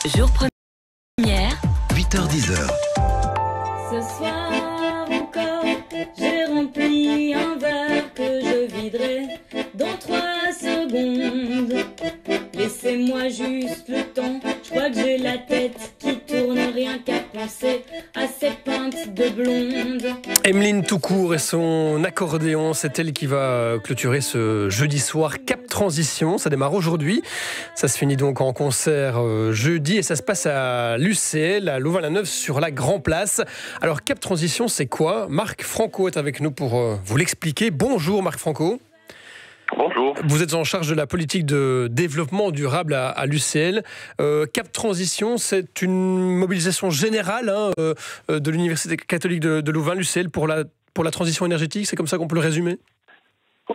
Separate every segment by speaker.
Speaker 1: Jour première,
Speaker 2: 8h-10h.
Speaker 3: Ce soir encore, j'ai rempli un verre que je viderai dans 3 secondes. Laissez-moi juste le temps, je crois que j'ai la tête qui tourne, rien qu'à penser à cette pinte de blonde.
Speaker 4: Emeline Toucourt et son accordéon, c'est elle qui va clôturer ce jeudi soir Cap Transition. Ça démarre aujourd'hui, ça se finit donc en concert jeudi et ça se passe à l'UCL, à Louvain-la-Neuve sur la Grand Place. Alors Cap Transition, c'est quoi? Marc Franco est avec nous pour vous l'expliquer. Bonjour Marc Franco.
Speaker 5: Bonjour.
Speaker 4: Vous êtes en charge de la politique de développement durable à l'UCL. Cap Transition, c'est une mobilisation générale de l'Université catholique de Louvain, l'UCL, pour la transition énergétique. C'est comme ça qu'on peut le résumer?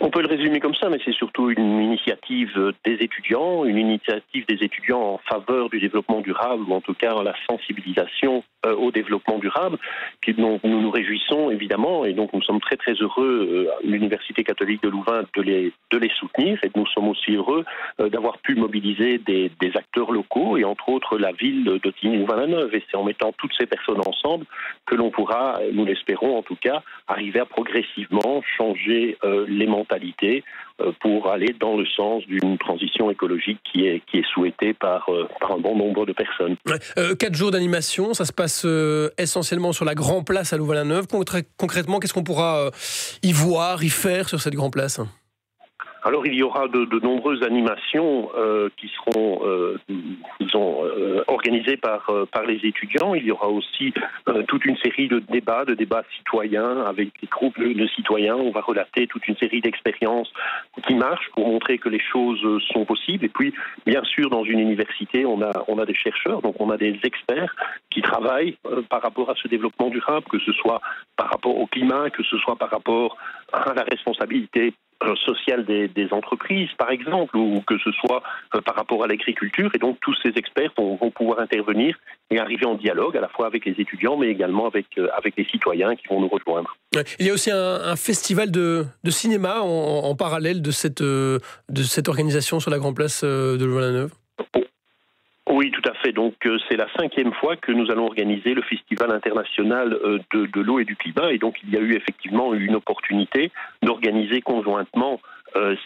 Speaker 5: On peut le résumer comme ça, mais c'est surtout une initiative des étudiants, en faveur du développement durable, ou en tout cas la sensibilisation au développement durable, dont nous nous réjouissons évidemment, et donc nous sommes très très heureux à l'Université catholique de Louvain de les soutenir, et nous sommes aussi heureux d'avoir pu mobiliser des acteurs locaux, et entre autres la ville de Tignes-Louvain-la-Neuve, et c'est en mettant toutes ces personnes ensemble que l'on pourra, nous l'espérons en tout cas, arriver à progressivement changer les mentalités pour aller dans le sens d'une transition écologique qui est souhaitée par un bon nombre de personnes.
Speaker 4: 4 jours d'animation, ça se passe essentiellement sur la Grand Place à Louvain-la-Neuve. Concrètement, qu'est-ce qu'on pourra y voir, y faire sur cette Grand Place ?
Speaker 5: Alors il y aura de nombreuses animations qui seront organisées par les étudiants. Il y aura aussi toute une série de débats citoyens avec des groupes de citoyens. On va relater toute une série d'expériences qui marchent pour montrer que les choses sont possibles. Et puis bien sûr dans une université on a des chercheurs, donc on a des experts qui travaillent par rapport à ce développement durable, que ce soit par rapport au climat, que ce soit par rapport à la responsabilité sociale des entreprises, par exemple, ou que ce soit par rapport à l'agriculture. Et donc, tous ces experts vont pouvoir intervenir et arriver en dialogue, à la fois avec les étudiants, mais également avec les citoyens qui vont nous rejoindre.
Speaker 4: Il y a aussi un festival de cinéma en parallèle de cette organisation sur la Grand Place de Louvain-la-Neuve.
Speaker 5: Oui, tout à fait. Donc, c'est la 5e fois que nous allons organiser le Festival international de l'eau et du climat. Et donc, il y a eu effectivement une opportunité d'organiser conjointement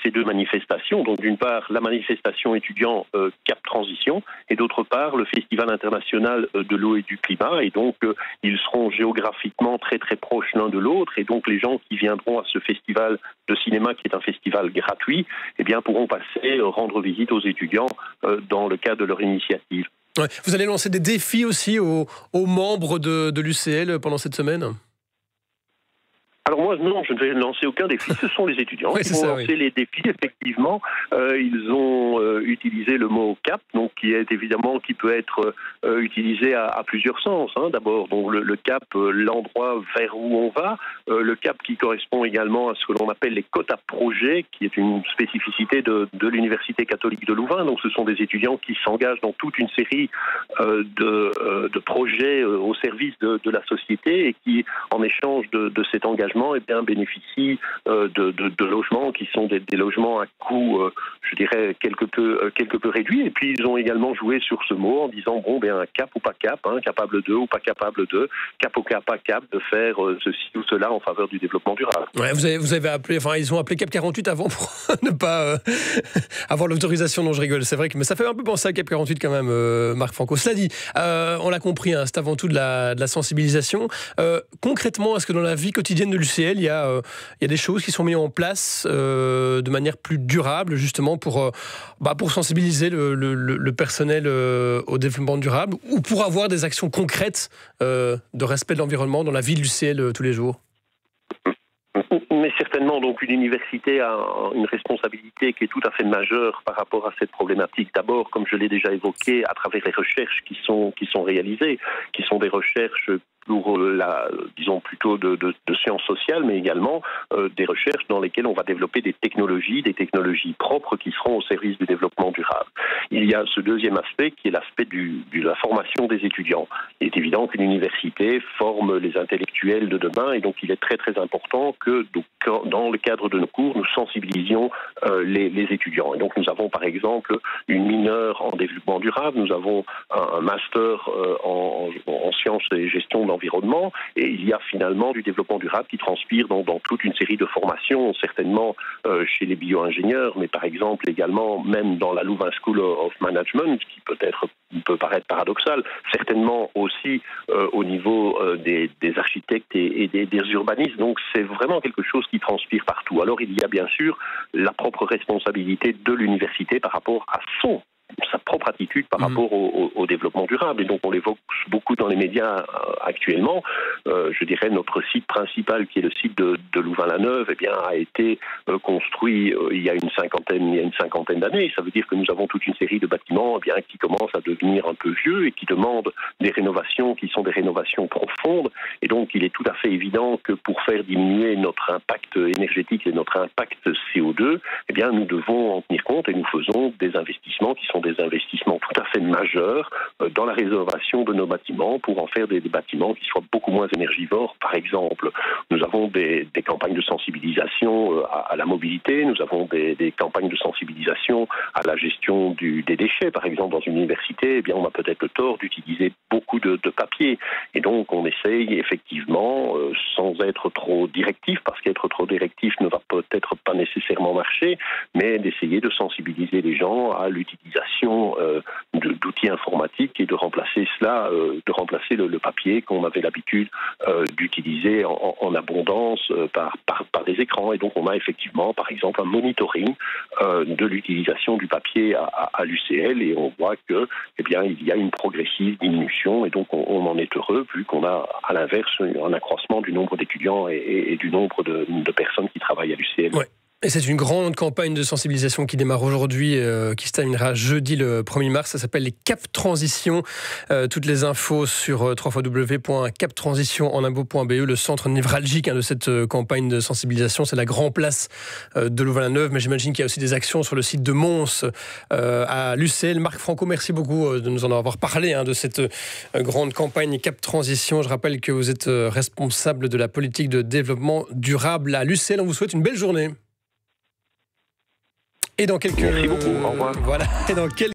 Speaker 5: ces 2 manifestations. Donc, d'une part, la manifestation étudiant Cap Transition, et d'autre part, le Festival international de l'eau et du climat. Et donc, ils seront géographiquement très très proches l'un de l'autre. Et donc, les gens qui viendront à ce festival de cinéma, qui est un festival gratuit, eh bien, pourront passer, rendre visite aux étudiants dans le cadre de leur initiative.
Speaker 4: Ouais. Vous allez lancer des défis aussi aux membres de l'UCL pendant cette semaine ?
Speaker 5: Alors moi, non, je ne vais lancer aucun défi. Ce sont les étudiants qui vont lancer les défis. Effectivement, ils ont utilisé le mot cap, donc qui peut être utilisé à plusieurs sens. D'abord, donc le cap, l'endroit vers où on va. Le cap qui correspond également à ce que l'on appelle les quotas projets, qui est une spécificité de l'Université catholique de Louvain. Donc, ce sont des étudiants qui s'engagent dans toute une série de projets au service de la société et qui, en échange de cet engagement, bénéficient de logements qui sont des logements à coût, je dirais, quelque peu réduit. Et puis, ils ont également joué sur ce mot en disant, cap ou pas cap, capable de ou pas capable de, cap ou pas cap de faire ceci ou cela en faveur du développement durable.
Speaker 4: Ouais, vous avez appelé, ils ont appelé Cap 48 avant pour ne pas avoir l'autorisation. Non, je rigole, c'est vrai mais ça fait un peu penser à Cap 48 quand même, Marc Franco. Cela dit, on l'a compris, c'est avant tout de la sensibilisation. Concrètement, est-ce que dans la vie quotidienne de l'UCL, il y a des choses qui sont mises en place de manière plus durable, justement pour sensibiliser le personnel au développement durable, ou pour avoir des actions concrètes de respect de l'environnement dans la vie de l'UCL tous les jours?
Speaker 5: Mais certainement, donc une université a une responsabilité qui est tout à fait majeure par rapport à cette problématique. D'abord, comme je l'ai déjà évoqué, à travers les recherches qui sont réalisées, qui sont des recherches pour disons plutôt de sciences sociales, mais également des recherches dans lesquelles on va développer des technologies propres qui seront au service du développement durable. Il y a ce deuxième aspect qui est l'aspect de la formation des étudiants. Il est évident qu'une université forme les intellectuels de demain, et donc il est très très important que dans le cadre de nos cours, nous sensibilisions les étudiants. Et donc nous avons par exemple une mineure en développement durable, nous avons un master en sciences et gestion de l'environnement, et il y a finalement du développement durable qui transpire dans toute une série de formations, certainement chez les bio-ingénieurs, mais par exemple également même dans la Louvain School of Management, qui peut paraître paradoxal, certainement aussi au niveau des architectes et des urbanistes. Donc c'est vraiment quelque chose qui transpire partout. Alors il y a bien sûr la propre responsabilité de l'université par rapport à sa propre attitude par rapport au développement durable. Et donc on l'évoque beaucoup dans les médias actuellement. Je dirais notre site principal, qui est le site de Louvain-la-Neuve, eh bien, a été construit il y a une cinquantaine d'années. Ça veut dire que nous avons toute une série de bâtiments eh bien, qui commencent à devenir un peu vieux et qui demandent des rénovations qui sont des rénovations profondes. Et donc il est tout à fait évident que pour faire diminuer notre impact énergétique et notre impact CO2, eh bien, nous devons en tenir compte, et nous faisons des investissements qui sont des investissements tout à fait majeurs dans la rénovation de nos bâtiments pour en faire des bâtiments qui soient beaucoup moins énergivores. Par exemple, nous avons des campagnes de sensibilisation à la mobilité, nous avons des campagnes de sensibilisation à la gestion des déchets. Par exemple, dans une université, eh bien, on a peut-être le tort d'utiliser beaucoup de papier. Et donc, on essaye effectivement, sans être trop directif, parce qu'être trop directif ne va peut-être pas nécessairement marcher, mais d'essayer de sensibiliser les gens à l'utilisation d'outils informatiques et de remplacer le papier qu'on avait l'habitude d'utiliser en abondance par des écrans. Et donc on a effectivement par exemple un monitoring de l'utilisation du papier à l'UCL, et on voit que eh bien il y a une progressive diminution, et donc on en est heureux vu qu'on a à l'inverse un accroissement du nombre d'étudiants et du nombre de personnes qui travaillent à l'UCL.
Speaker 4: Ouais. Et c'est une grande campagne de sensibilisation qui démarre aujourd'hui, qui se terminera jeudi le 1er mars. Ça s'appelle les Cap Transition. Toutes les infos sur www.captransitionenunmot.be. Le centre névralgique de cette campagne de sensibilisation, c'est la Grand Place de Louvain-la-Neuve. Mais j'imagine qu'il y a aussi des actions sur le site de Mons à l'UCL. Marc Franco, merci beaucoup de nous en avoir parlé, de cette grande campagne Cap Transition. Je rappelle que vous êtes responsable de la politique de développement durable à l'UCL. On vous souhaite une belle journée. Et dans quelques...
Speaker 5: Merci beaucoup, au revoir.
Speaker 4: Voilà, et dans quelques...